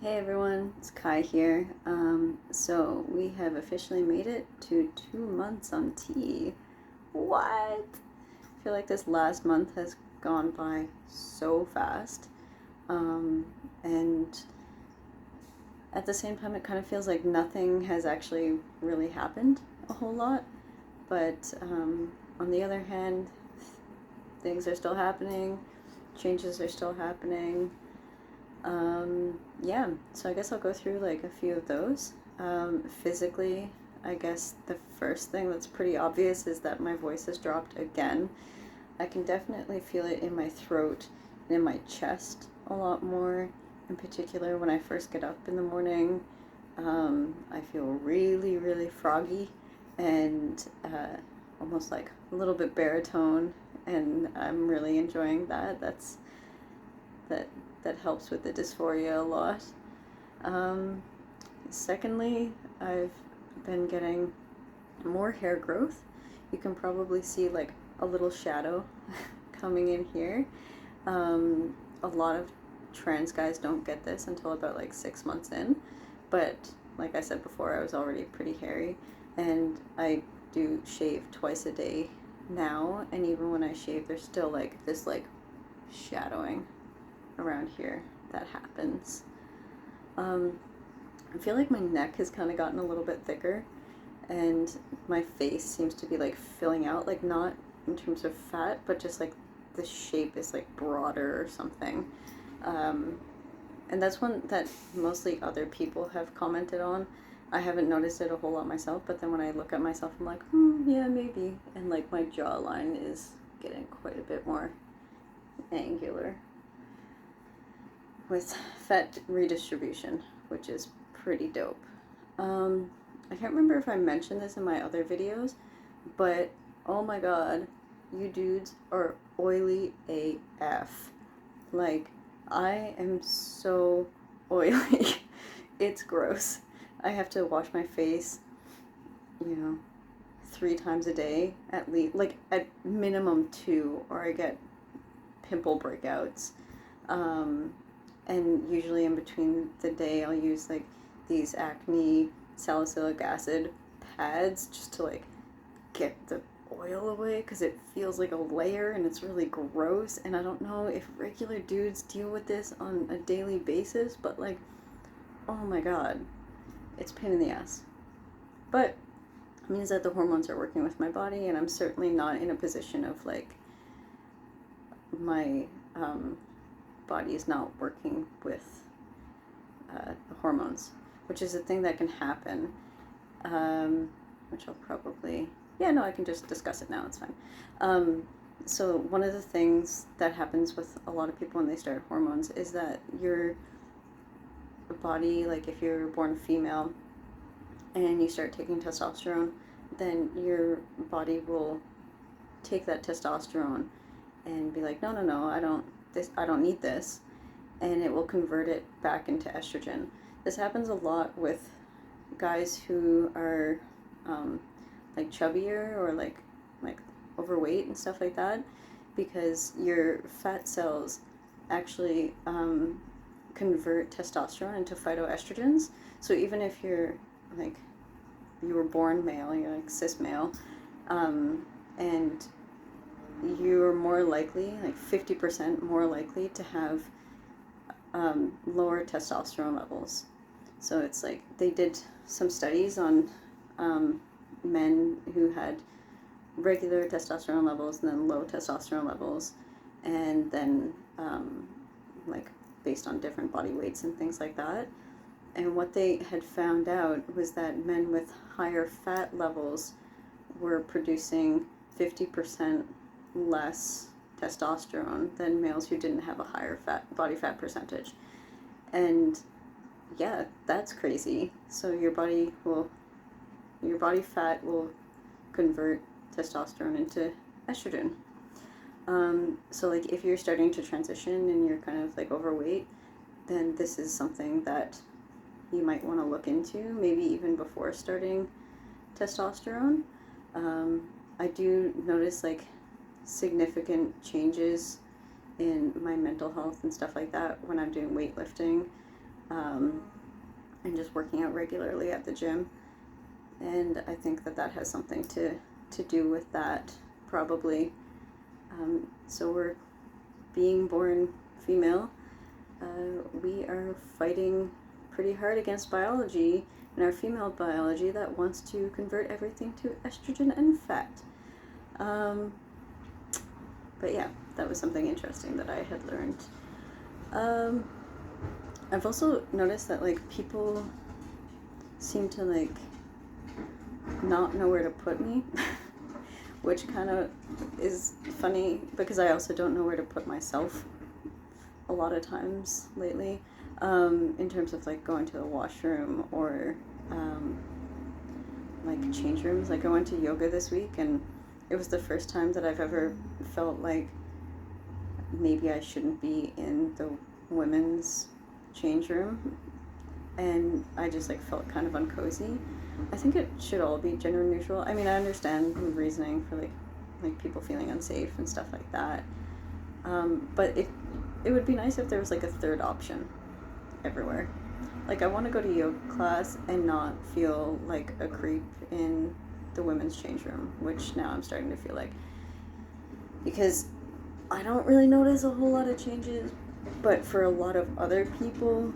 Hey everyone, it's Kai here. So we have officially made it to 2 months on T. What? I feel like this last month has gone by so fast. Um, and at the same time, it kind of feels like nothing has actually really happened a whole lot. But on the other hand, things are still happening, changes are still happening. Yeah, so I guess I'll go through like a few of those. Physically, I guess the first thing that's pretty obvious is that my voice has dropped again. I can definitely feel it in my throat and in my chest a lot more. In particular, when I first get up in the morning, I feel really, really froggy and almost like a little bit baritone, and I'm really enjoying that. That that helps with the dysphoria a lot. Um, Secondly, I've been getting more hair growth. You can probably see like a little shadow coming in here. A lot of trans guys don't get this until about like 6 months in, but like I said before, I was already pretty hairy, and I do shave twice a day now, and even when I shave, there's still like this like shadowing around here that happens. Um, I feel like my neck has kind of gotten a little bit thicker, and my face seems to be like filling out, like not in terms of fat, but just like the shape is like broader or something. Um, and that's one that mostly other people have commented on. I haven't noticed it a whole lot myself, but then when I look at myself, I'm like, yeah, maybe. And like my jawline is getting quite a bit more angular with fat redistribution, which is pretty dope. Um, I can't remember if I mentioned this in my other videos, but oh my god, you dudes are oily AF. Like, I am so oily. It's gross. I have to wash my face, you know, 3 times a day at least, like at minimum two, or I get pimple breakouts. Um, and usually in between the day, I'll use like these acne salicylic acid pads just to like get the oil away because it feels like a layer and it's really gross. And I don't know if regular dudes deal with this on a daily basis, but like, oh my god, it's a pain in the ass. But it means that the hormones are working with my body, and I'm certainly not in a position of like my body is not working with the hormones, which is a thing that can happen, which I'll probably, yeah, no, I can just discuss it now, it's fine. So one of the things that happens with a lot of people when they start hormones is that your body, like if you're born female and you start taking testosterone, then your body will take that testosterone and be like, no, no, no, I don't need this, and it will convert it back into estrogen. This happens a lot with guys who are like chubbier or like overweight and stuff like that, because your fat cells actually convert testosterone into phytoestrogens. So even if you're like you were born male, you're like cis male, and you're more likely, like 50% more likely to have lower testosterone levels. So it's like they did some studies on men who had regular testosterone levels and then low testosterone levels, and then like based on different body weights and things like that. And what they had found out was that men with higher fat levels were producing 50% less testosterone than males who didn't have a higher body fat percentage. And yeah, that's crazy. So your body fat will convert testosterone into estrogen. So like if you're starting to transition and you're kind of like overweight, then this is something that you might want to look into, maybe even before starting testosterone. I do notice like significant changes in my mental health and stuff like that when I'm doing weightlifting. and just working out regularly at the gym. And I think that that has something to do with that, probably. So we're being born female. We are fighting pretty hard against biology, and our female biology that wants to convert everything to estrogen and fat. But yeah, that was something interesting that I had learned. I've also noticed that like people seem to like not know where to put me, which kind of is funny because I also don't know where to put myself a lot of times lately, in terms of like going to the washroom or like change rooms. Like I went to yoga this week, and it was the first time that I've ever felt like maybe I shouldn't be in the women's change room, and I just like felt kind of uncozy. I think it should all be gender neutral. I mean, I understand the reasoning for like people feeling unsafe and stuff like that, but it would be nice if there was like a third option everywhere. Like I want to go to yoga class and not feel like a creep in the women's change room, which now I'm starting to feel like, because I don't really notice a whole lot of changes, but for a lot of other people,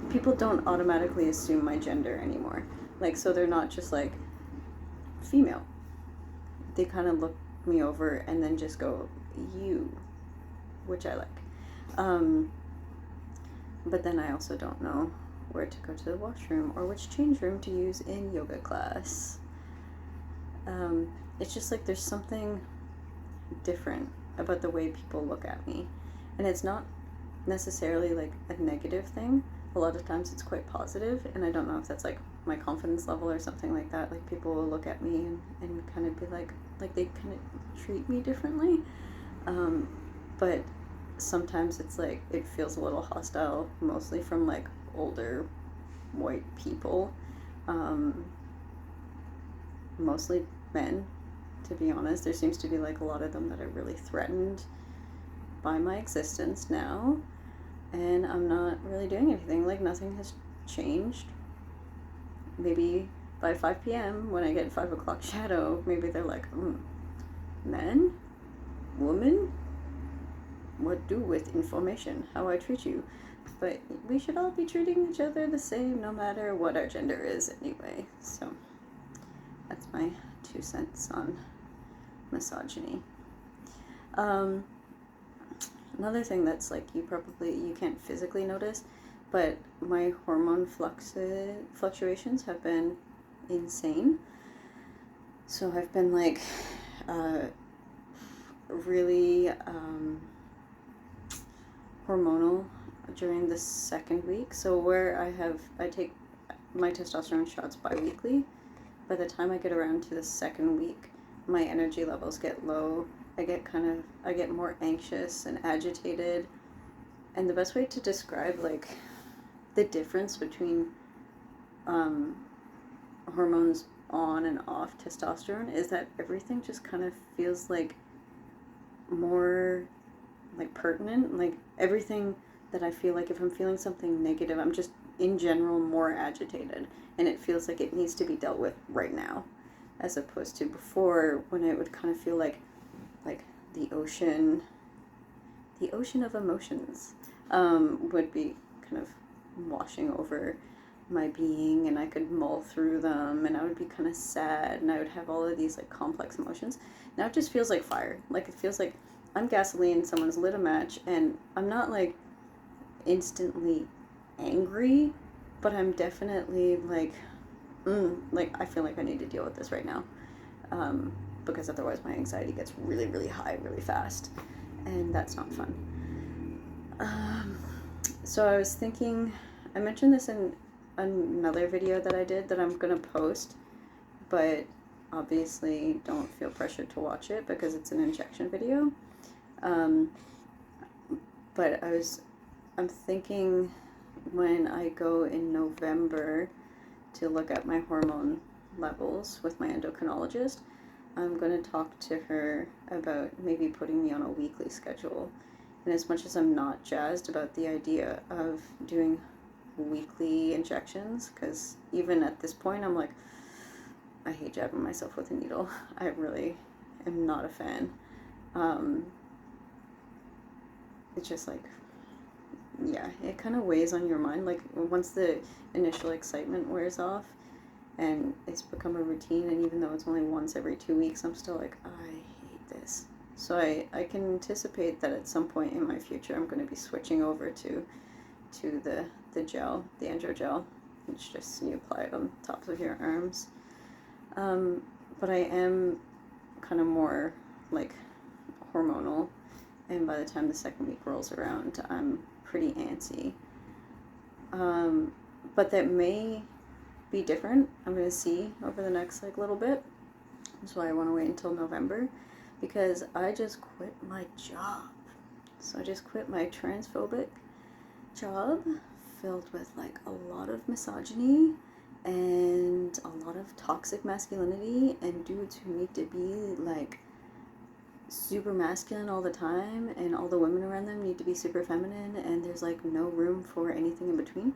people don't automatically assume my gender anymore. Like, so they're not just like female. They kind of look me over and then just go, you, which I like. But then I also don't know where to go to the washroom or which change room to use in yoga class. It's just like there's something different about the way people look at me. And it's not necessarily like a negative thing. A lot of times it's quite positive, and I don't know if that's like my confidence level or something like that. Like people will look at me and kind of be like they kind of treat me differently. But sometimes it's like it feels a little hostile, mostly from like older white people, mostly men, to be honest. There seems to be like a lot of them that are really threatened by my existence now, and I'm not really doing anything. Like nothing has changed. Maybe by 5 p.m. when I get 5 o'clock shadow, maybe they're like, men, woman, what do with information, how I treat you. But we should all be treating each other the same no matter what our gender is anyway. So that's my 2 cents on misogyny. Another thing that's like you can't physically notice, but my hormone fluctuations have been insane. So I've been like really hormonal during the second week. So where I take my testosterone shots bi-weekly, by the time I get around to the second week, my energy levels get low. I get more anxious and agitated. And the best way to describe like the difference between hormones on and off testosterone is that everything just kind of feels like more like pertinent. Like everything that I feel like if I'm feeling something negative, I'm just in general more agitated, and it feels like it needs to be dealt with right now, as opposed to before when it would kind of feel like the ocean of emotions would be kind of washing over my being, and I could mull through them, and I would be kind of sad, and I would have all of these like complex emotions. Now it just feels like fire. Like it feels like I'm gasoline, someone's lit a match, and I'm not like instantly angry, but I'm definitely like I feel like I need to deal with this right now, because otherwise my anxiety gets really, really high really fast, and that's not fun. So I was thinking, I mentioned this in another video that I did that I'm gonna post, but obviously don't feel pressured to watch it because it's an injection video. But I'm thinking when I go in November to look at my hormone levels with my endocrinologist, I'm going to talk to her about maybe putting me on a weekly schedule And as much as I'm not jazzed about the idea of doing weekly injections, because even at this point I'm like, I hate jabbing myself with a needle. I really am not a fan. It's just like, yeah, it kind of weighs on your mind. Like once the initial excitement wears off and it's become a routine, and even though it's only once every 2 weeks, I'm still like, I hate this. So I can anticipate that at some point in my future I'm going to be switching over to the gel, the androgel, which just you apply it on the tops of your arms. But I am kind of more like hormonal, and by the time the second week rolls around, I'm pretty antsy. But that may be different. I'm going to see over the next like little bit. That's why I want to wait until November, because I just quit my job. So I just quit my transphobic job filled with like a lot of misogyny and a lot of toxic masculinity and dudes who need to be like super masculine all the time, and all the women around them need to be super feminine, and there's like no room for anything in between.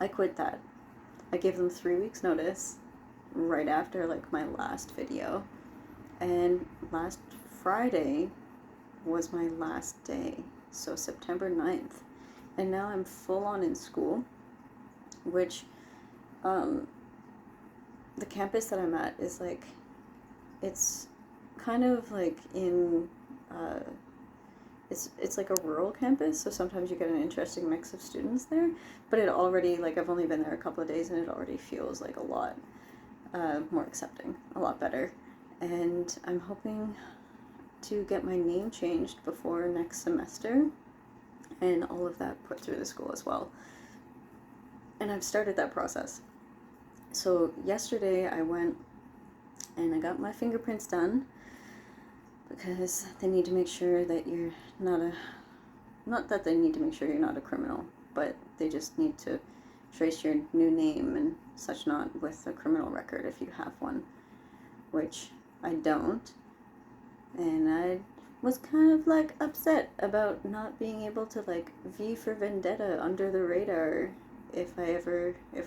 I quit that. I gave them 3 weeks notice right after like my last video, and last Friday was my last day, so September 9th, and now I'm full on in school, which the campus that I'm at is like, it's kind of like in it's like a rural campus, so sometimes you get an interesting mix of students there, but it already, like, I've only been there a couple of days and it already feels like a lot more accepting, a lot better, and I'm hoping to get my name changed before next semester and all of that put through the school as well, and I've started that process. So yesterday I went and I got my fingerprints done, because they need to make sure that you're not that they need to make sure you're not a criminal, but they just need to trace your new name and such, not with a criminal record if you have one, which I don't. And I was kind of like upset about not being able to like V for Vendetta under the radar if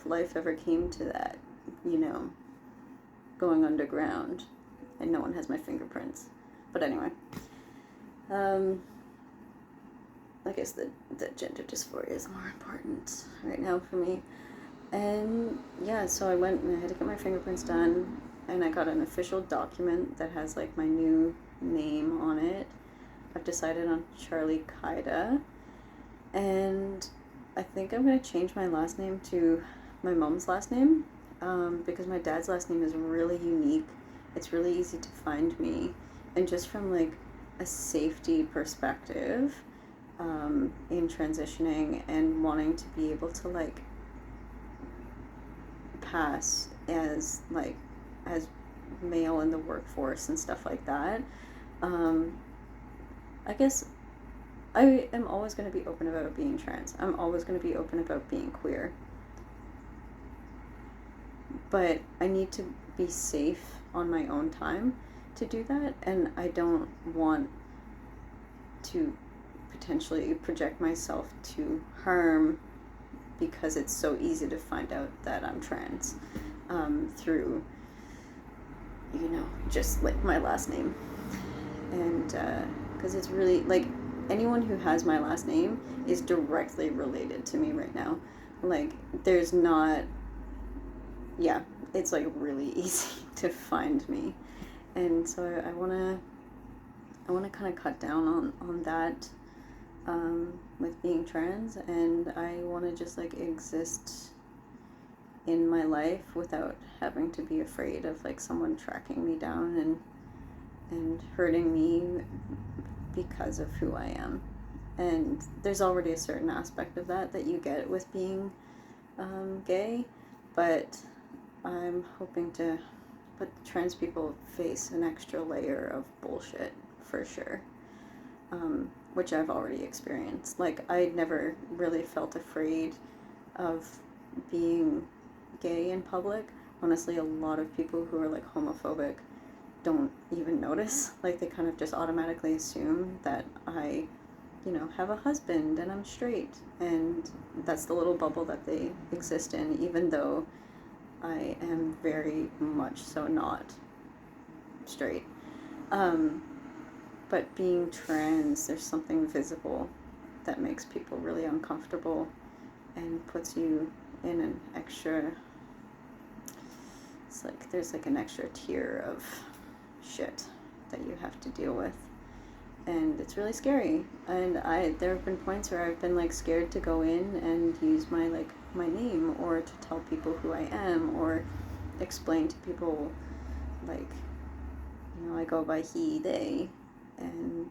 life ever came to that, you know, going underground and no one has my fingerprints. But anyway, I guess the gender dysphoria is more important right now for me. And yeah, so I went and I had to get my fingerprints done, and I got an official document that has like my new name on it. I've decided on Charlie Kaida, and I think I'm going to change my last name to my mom's last name, because my dad's last name is really unique. It's really easy to find me. And just from like a safety perspective, in transitioning and wanting to be able to like pass as male in the workforce and stuff like that, I guess I am always going to be open about being trans. I'm always going to be open about being queer. But I need to be safe on my own time to do that, and I don't want to potentially project myself to harm because it's so easy to find out that I'm trans through, you know, just like my last name. And because it's really like, anyone who has my last name is directly related to me right now. Like, there's not, yeah, it's like really easy to find me. And so I want to kind of cut down on that with being trans, and I want to just like exist in my life without having to be afraid of like someone tracking me down and hurting me because of who I am. And there's already a certain aspect of that you get with being gay, but I'm hoping to put trans people face an extra layer of bullshit for sure, which I've already experienced. Like, I never really felt afraid of being gay in public. Honestly, a lot of people who are like homophobic don't even notice. Like, they kind of just automatically assume that I have a husband and I'm straight, and that's the little bubble that they exist in, even though I am very much so not straight. But being trans, there's something visible that makes people really uncomfortable and puts you in an extra, it's like there's like an extra tier of shit that you have to deal with, and it's really scary. And there have been points where I've been like scared to go in and use my name, or to tell people who I am, or explain to people, like, I go by he, they, and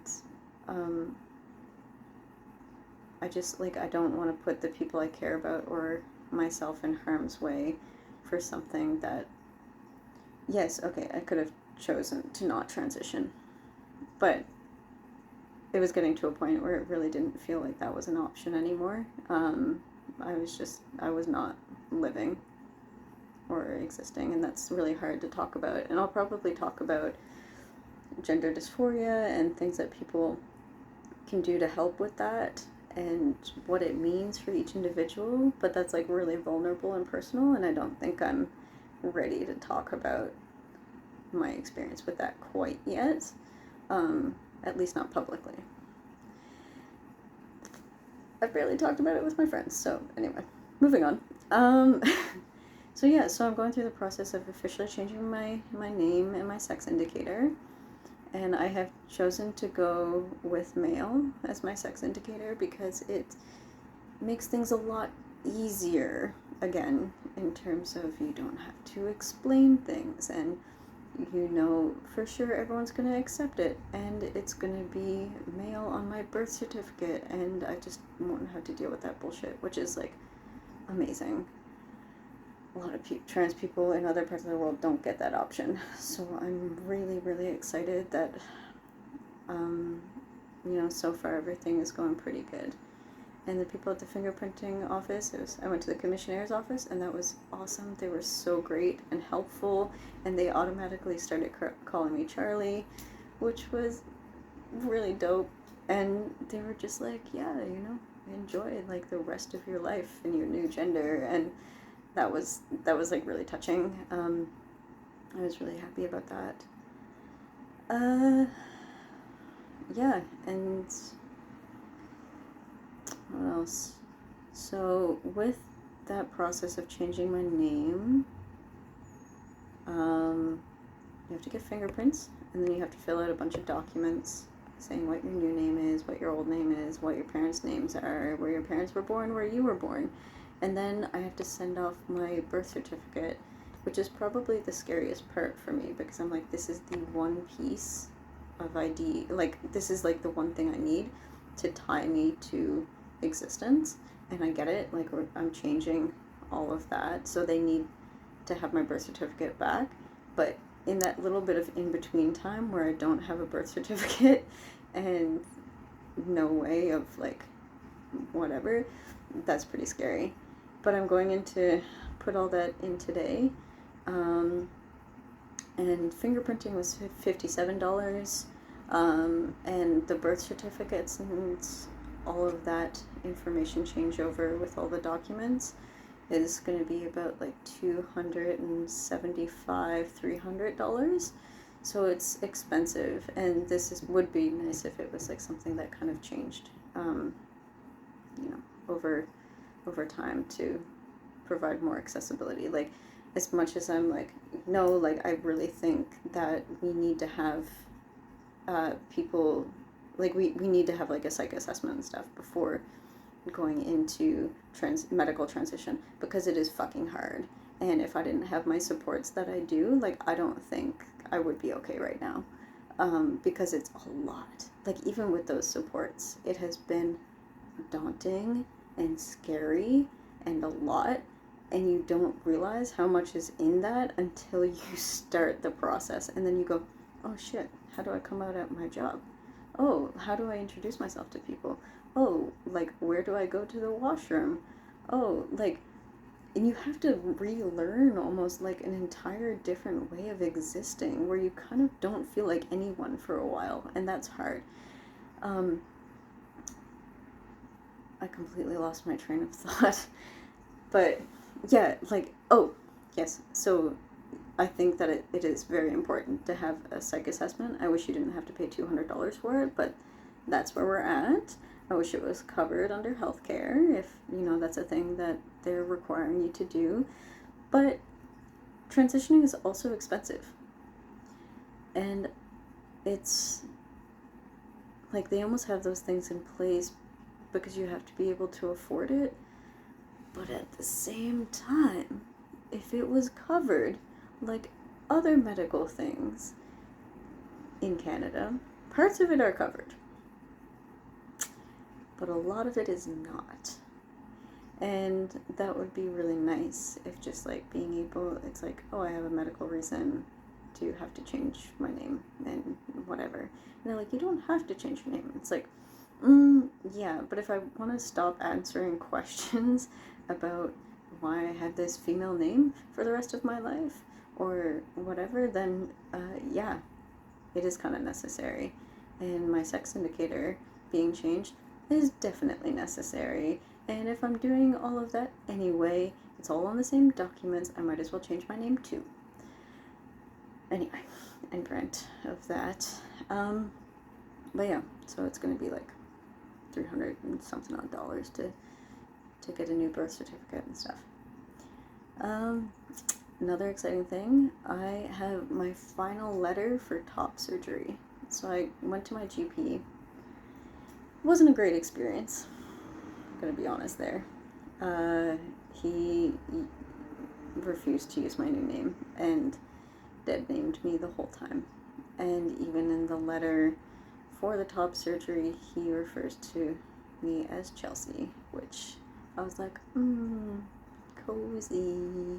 I just, like, I don't want to put the people I care about or myself in harm's way for something that, yes, okay, I could have chosen to not transition, but it was getting to a point where it really didn't feel like that was an option anymore. I was not living or existing, and that's really hard to talk about. And I'll probably talk about gender dysphoria and things that people can do to help with that, and what it means for each individual, but that's like really vulnerable and personal, and I don't think I'm ready to talk about my experience with that quite yet, at least not publicly. I've barely talked about it with my friends, so anyway, moving on. So yeah, so I'm going through the process of officially changing my name and my sex indicator, and I have chosen to go with male as my sex indicator because it makes things a lot easier, again, in terms of you don't have to explain things, and for sure everyone's going to accept it, and it's going to be male on my birth certificate, and I just won't have to deal with that bullshit, which is like amazing. A lot of trans people in other parts of the world don't get that option, so I'm really, really excited that so far everything is going pretty good. And the people at the fingerprinting office, I went to the commissionaire's office, and that was awesome. They were so great and helpful, and they automatically started calling me Charlie, which was really dope. And they were just like, yeah, enjoy like the rest of your life in your new gender, and that was like really touching. I was really happy about that. Yeah, and what else? So with that process of changing my name, you have to get fingerprints, and then you have to fill out a bunch of documents saying what your new name is, what your old name is, what your parents' names are, where your parents were born, where you were born. And then I have to send off my birth certificate, which is probably the scariest part for me, because I'm like, this is the one piece of ID, like, this is like the one thing I need to tie me to existence. And I get it, like, I'm changing all of that, so they need to have my birth certificate back. But in that little bit of in-between time where I don't have a birth certificate and no way of, like, whatever, that's pretty scary. But I'm going in to put all that in today. And fingerprinting was $57. And the birth certificates and all of that information changeover with all the documents is going to be about like $275, $300. So it's expensive, and would be nice if it was like something that kind of changed, over time to provide more accessibility. Like, as much as I'm like, no, like, I really think that we need to have people, like, we need to have like a psych assessment and stuff before going into medical transition, because it is fucking hard. And if I didn't have my supports that I do, like, I don't think I would be okay right now, because it's a lot. Like, even with those supports, it has been daunting and scary and a lot, and you don't realize how much is in that until you start the process, and then you go, oh shit, how do I come out at my job? Oh, how do I introduce myself to people? Oh, like, where do I go to the washroom? Oh, like, and you have to relearn almost like an entire different way of existing, where you kind of don't feel like anyone for a while, and that's hard. I completely lost my train of thought. But yeah, like, oh, yes. So I think that it is very important to have a psych assessment. I wish you didn't have to pay $200 for it, but that's where we're at. I wish it was covered under healthcare if, that's a thing that they're requiring you to do. But transitioning is also expensive. And it's like they almost have those things in place because you have to be able to afford it. But at the same time, if it was covered like other medical things in Canada, parts of it are covered, but a lot of it is not. And that would be really nice if just like being able, it's like, oh, I have a medical reason to have to change my name and whatever. And they're like, you don't have to change your name. It's like, yeah, but if I want to stop answering questions about why I have this female name for the rest of my life or whatever, then yeah, it is kind of necessary. And my sex indicator being changed is definitely necessary. And if I'm doing all of that anyway, it's all on the same documents, I might as well change my name too. Anyway, and rant of that. But yeah, so it's going to be like $300 and something odd dollars to get a new birth certificate and stuff. Another exciting thing, I have my final letter for top surgery. So I went to my GP. It wasn't a great experience. I'm gonna be honest there. He refused to use my new name and dead named me the whole time. And even in the letter for the top surgery, he refers to me as Chelsea, which I was like, cozy.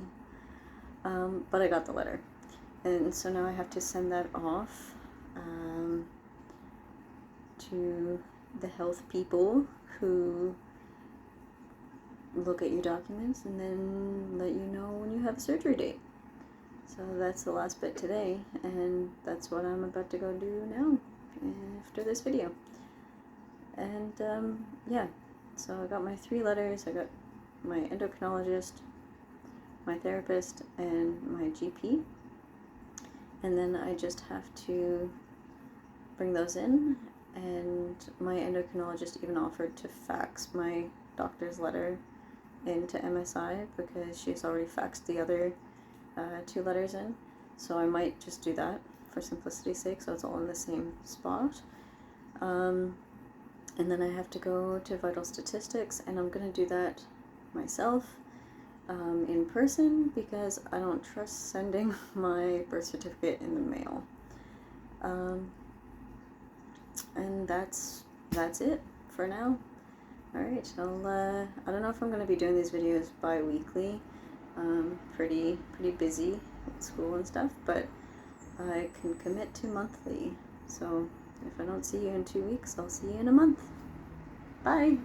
But I got the letter. And so now I have to send that off to the health people who look at your documents and then let you know when you have a surgery date. So that's the last bit today, and that's what I'm about to go do now after this video. And yeah, so I got my 3 letters. I got my endocrinologist, my therapist, and my GP. And then I just have to bring those in, and my endocrinologist even offered to fax my doctor's letter into MSI because she's already faxed the other 2 letters in. So I might just do that for simplicity's sake, so it's all in the same spot. And then I have to go to Vital Statistics, and I'm going to do that myself in person because I don't trust sending my birth certificate in the mail. And that's it for now. Alright, I don't know if I'm going to be doing these videos bi-weekly. Pretty busy with school and stuff, but I can commit to monthly. So if I don't see you in 2 weeks, I'll see you in a month. Bye!